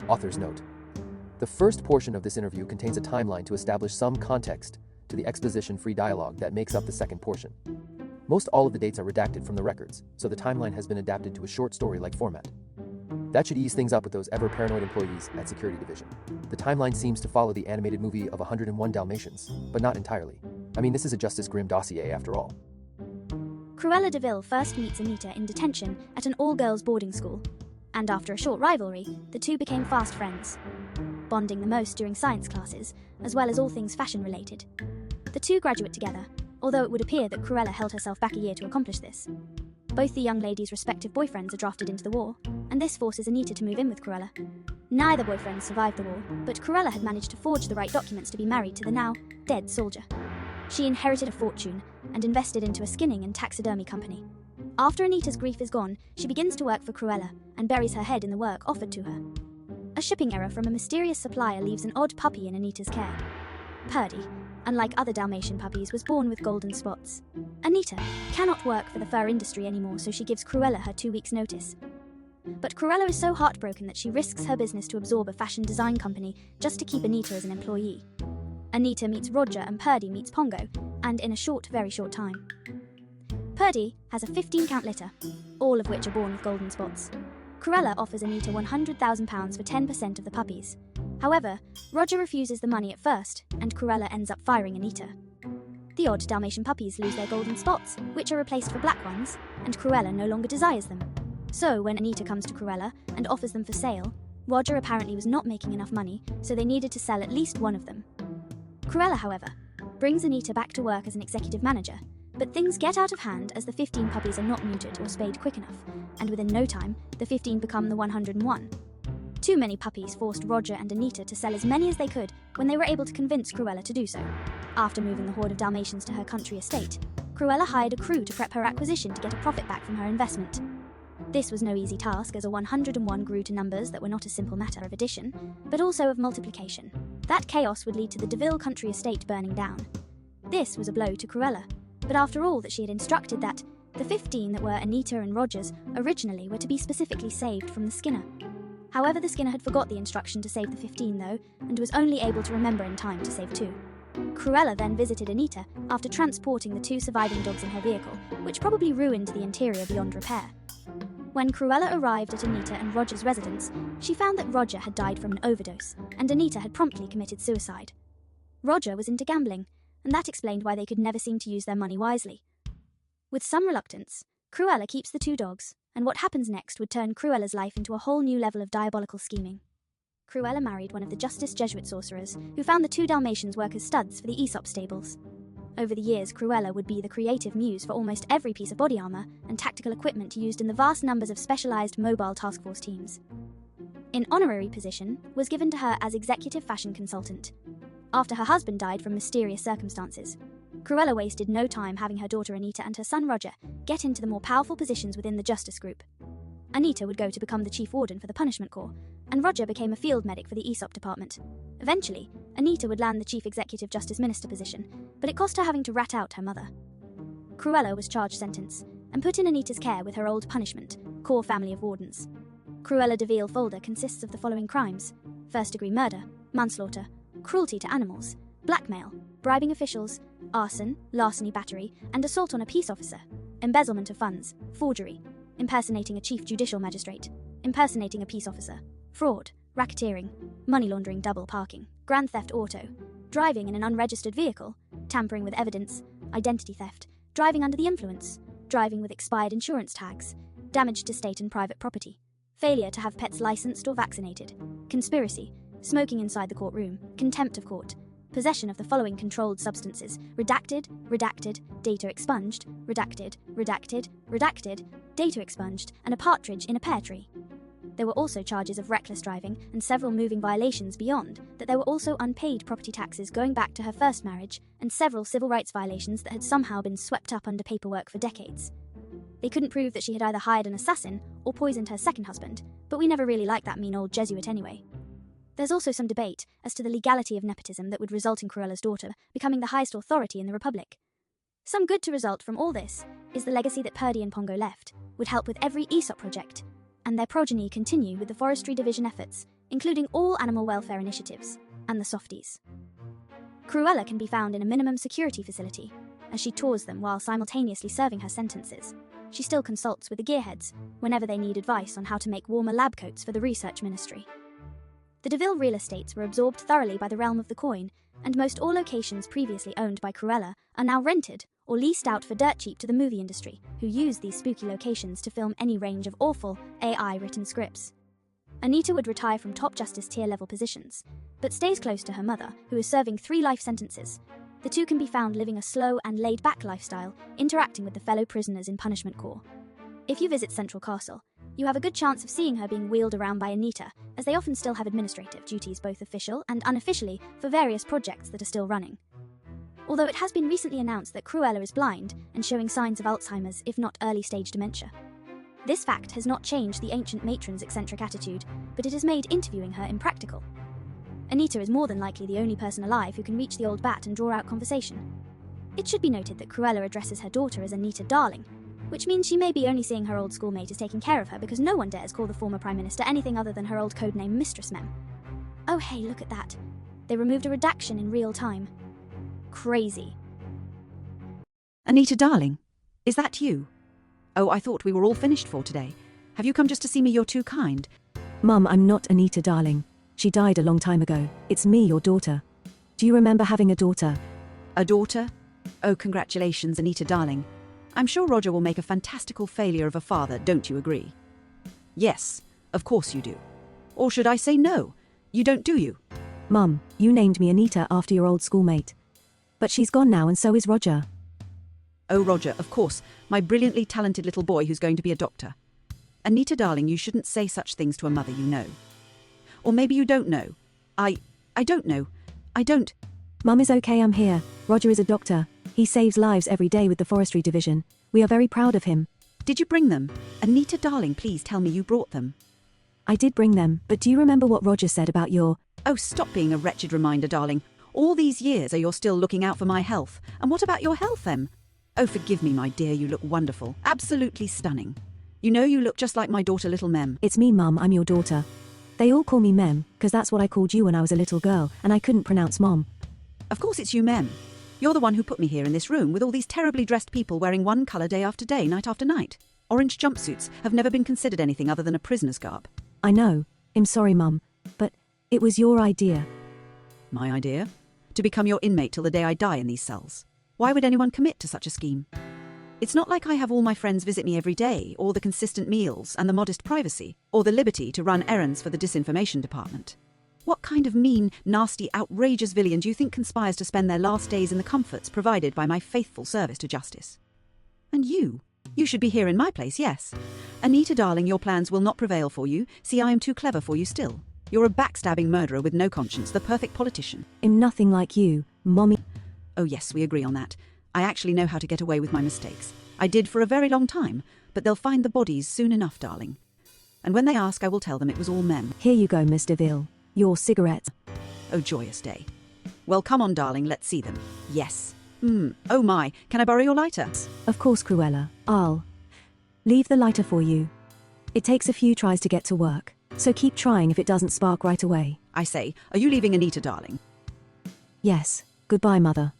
Author's note. The first portion of this interview contains a timeline to establish some context to the exposition-free dialogue that makes up the second portion. Most all of the dates are redacted from the records, so the timeline has been adapted to a short story-like format. That should ease things up with those ever-paranoid employees at Security Division. The timeline seems to follow the animated movie of 101 Dalmatians, but not entirely. I mean, this is a Justice Grimm dossier after all. Cruella DeVille first meets Anita in detention at an all-girls boarding school, and after a short rivalry, the two became fast friends, bonding the most during science classes, as well as all things fashion-related. The two graduate together, although it would appear that Cruella held herself back a year to accomplish this. Both the young ladies' respective boyfriends are drafted into the war, and this forces Anita to move in with Cruella. Neither boyfriend survived the war, but Cruella had managed to forge the right documents to be married to the now dead soldier. She inherited a fortune and invested into a skinning and taxidermy company. After Anita's grief is gone, she begins to work for Cruella and buries her head in the work offered to her. A shipping error from a mysterious supplier leaves an odd puppy in Anita's care. Purdy, unlike other Dalmatian puppies, was born with golden spots. Anita cannot work for the fur industry anymore, so she gives Cruella her 2 weeks' notice. But Cruella is so heartbroken that she risks her business to absorb a fashion design company just to keep Anita as an employee. Anita meets Roger and Purdy meets Pongo, and in a very short time. Purdy has a 15-count litter, all of which are born with golden spots. Cruella offers Anita £100,000 for 10% of the puppies. However, Roger refuses the money at first, and Cruella ends up firing Anita. The odd Dalmatian puppies lose their golden spots, which are replaced for black ones, and Cruella no longer desires them. So when Anita comes to Cruella and offers them for sale, Roger apparently was not making enough money, so they needed to sell at least one of them. Cruella, however, brings Anita back to work as an executive manager, but things get out of hand as the 15 puppies are not neutered or spayed quick enough, and within no time, the 15 become the 101. Too many puppies forced Roger and Anita to sell as many as they could when they were able to convince Cruella to do so. After moving the horde of Dalmatians to her country estate, Cruella hired a crew to prep her acquisition to get a profit back from her investment. This was no easy task, as a 101 grew to numbers that were not a simple matter of addition, but also of multiplication. That chaos would lead to the DeVille country estate burning down. This was a blow to Cruella, but after all that she had instructed that the 15 that were Anita and Roger's originally were to be specifically saved from the Skinner. However, the Skinner had forgot the instruction to save the 15 though, and was only able to remember in time to save 2. Cruella then visited Anita after transporting the 2 surviving dogs in her vehicle, which probably ruined the interior beyond repair. When Cruella arrived at Anita and Roger's residence, she found that Roger had died from an overdose, and Anita had promptly committed suicide. Roger was into gambling, and that explained why they could never seem to use their money wisely. With some reluctance, Cruella keeps the 2 dogs, and what happens next would turn Cruella's life into a whole new level of diabolical scheming. Cruella married one of the Justice Jesuit sorcerers, who found the 2 Dalmatians work as studs for the Aesop stables. Over the years, Cruella would be the creative muse for almost every piece of body armor and tactical equipment used in the vast numbers of specialized mobile task force teams. An honorary position was given to her as executive fashion consultant. After her husband died from mysterious circumstances, Cruella wasted no time having her daughter Anita and her son Roger get into the more powerful positions within the Justice Group. Anita would go to become the chief warden for the Punishment Corps, and Roger became a field medic for the Aesop department. Eventually, Anita would land the chief executive justice minister position, but it cost her having to rat out her mother. Cruella was charged sentence, and put in Anita's care with her old punishment, core family of wardens. Cruella DeVille folder consists of the following crimes: first-degree murder, manslaughter, cruelty to animals, blackmail, bribing officials, arson, larceny, battery, and assault on a peace officer, embezzlement of funds, forgery, impersonating a chief judicial magistrate, impersonating a peace officer, fraud, racketeering, money laundering, double parking, grand theft auto, driving in an unregistered vehicle, tampering with evidence, identity theft, driving under the influence, driving with expired insurance tags, damage to state and private property, failure to have pets licensed or vaccinated, conspiracy, smoking inside the courtroom, contempt of court, possession of the following controlled substances: redacted, data expunged, redacted, data expunged, and a partridge in a pear tree. There were also charges of reckless driving and several moving violations beyond that. There were also unpaid property taxes going back to her first marriage and several civil rights violations that had somehow been swept up under paperwork for decades. They couldn't prove that she had either hired an assassin or poisoned her second husband, but we never really liked that mean old Jesuit anyway. There's also some debate as to the legality of nepotism that would result in Cruella's daughter becoming the highest authority in the Republic. Some good to result from all this is the legacy that Purdy and Pongo left would help with every Aesop project, and their progeny continue with the Forestry Division efforts, including all animal welfare initiatives, and the softies. Cruella can be found in a minimum security facility, as she tours them while simultaneously serving her sentences. She still consults with the gearheads whenever they need advice on how to make warmer lab coats for the research ministry. The deville real estates were absorbed thoroughly by the realm of the coin, and most all locations previously owned by Cruella are now rented or leased out for dirt cheap to the movie industry, who use these spooky locations to film any range of awful, AI-written scripts. Anita would retire from top justice tier level positions, but stays close to her mother, who is serving 3 life sentences. The two can be found living a slow and laid-back lifestyle, interacting with the fellow prisoners in Punishment Corps. If you visit Central Castle, you have a good chance of seeing her being wheeled around by Anita, as they often still have administrative duties both official and unofficially for various projects that are still running. Although it has been recently announced that Cruella is blind and showing signs of Alzheimer's, if not early-stage dementia. This fact has not changed the ancient matron's eccentric attitude, but it has made interviewing her impractical. Anita is more than likely the only person alive who can reach the old bat and draw out conversation. It should be noted that Cruella addresses her daughter as Anita Darling, which means she may be only seeing her old schoolmate as taking care of her because no one dares call the former Prime Minister anything other than her old codename Mistress Mem. Oh hey, look at that. They removed a redaction in real time. Crazy. Anita Darling, is that you? Oh, I thought we were all finished for today. Have you come just to see me? You're too kind. Mum, I'm not Anita Darling. She died a long time ago. It's me, your daughter. Do you remember having a daughter? A daughter? Oh, congratulations, Anita Darling. I'm sure Roger will make a fantastical failure of a father, don't you agree? Yes, of course you do. Or should I say no? You don't, do you? Mum, you named me Anita after your old schoolmate. But she's gone now and so is Roger. Oh, Roger, of course, my brilliantly talented little boy who's going to be a doctor. Anita Darling, you shouldn't say such things to a mother, you know. Or maybe you don't know. I don't know. I don't. Mum is okay, I'm here. Roger is a doctor. He saves lives every day with the Forestry Division. We are very proud of him. Did you bring them? Anita Darling, please tell me you brought them. I did bring them, but do you remember what Roger said about your... Oh, stop being a wretched reminder, darling. All these years are you still looking out for my health. And what about your health, Em? Oh, forgive me, my dear, you look wonderful. Absolutely stunning. You know you look just like my daughter, little Mem. It's me, Mum, I'm your daughter. They all call me Mem, because that's what I called you when I was a little girl, and I couldn't pronounce Mom. Of course it's you, Mem. You're the one who put me here in this room with all these terribly dressed people wearing one colour day after day, night after night. Orange jumpsuits have never been considered anything other than a prisoner's garb. I know. I'm sorry, Mum, but it was your idea. My idea? To become your inmate till the day I die in these cells. Why would anyone commit to such a scheme? It's not like I have all my friends visit me every day, or the consistent meals and the modest privacy, or the liberty to run errands for the disinformation department. What kind of mean, nasty, outrageous villain do you think conspires to spend their last days in the comforts provided by my faithful service to justice? And you should be here in my place, yes. Anita Darling, your plans will not prevail for you. See, I am too clever for you still. You're a backstabbing murderer with no conscience, the perfect politician. I'm nothing like you, Mommy. Oh yes, we agree on that. I actually know how to get away with my mistakes. I did for a very long time, but they'll find the bodies soon enough, darling. And when they ask, I will tell them it was all Mem. Here you go, Miss DeVille. Your cigarettes. Oh, joyous day. Well, come on, darling, let's see them. Yes. Oh my, can I borrow your lighter? Of course, Cruella. I'll leave the lighter for you. It takes a few tries to get to work, so keep trying if it doesn't spark right away. I say, are you leaving Anita, darling? Yes. Goodbye, Mother.